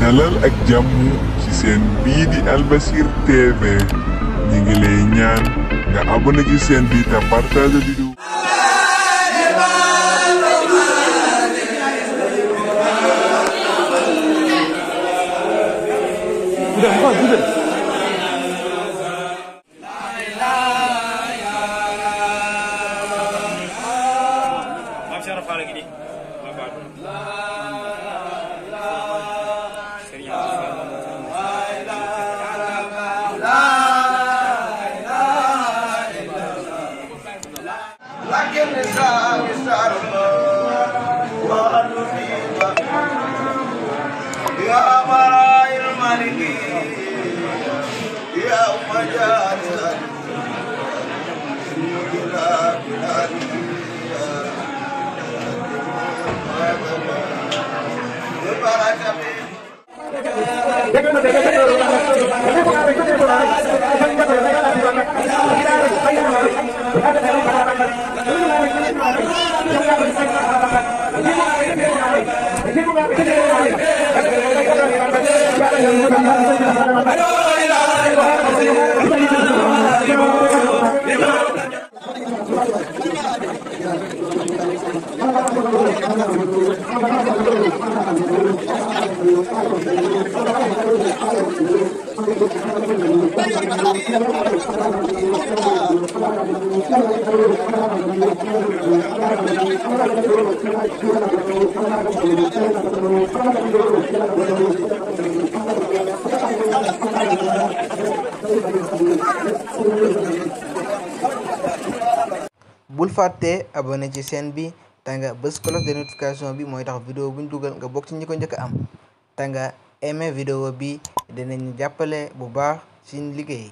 dalal ak jàmm ci seen bii di Albasir TV ñi ngi lay ñaan nga abonné ci seen bi te partage vidéo bul fàtte abonné ci chaîne bi te nga bës cloche de notification bi mooy tax vidéo buñ dugal nga bokk ci ñi ko njëkk a am te nga aimé vidéo bi dinañ jàppale bu baax ci liggéey.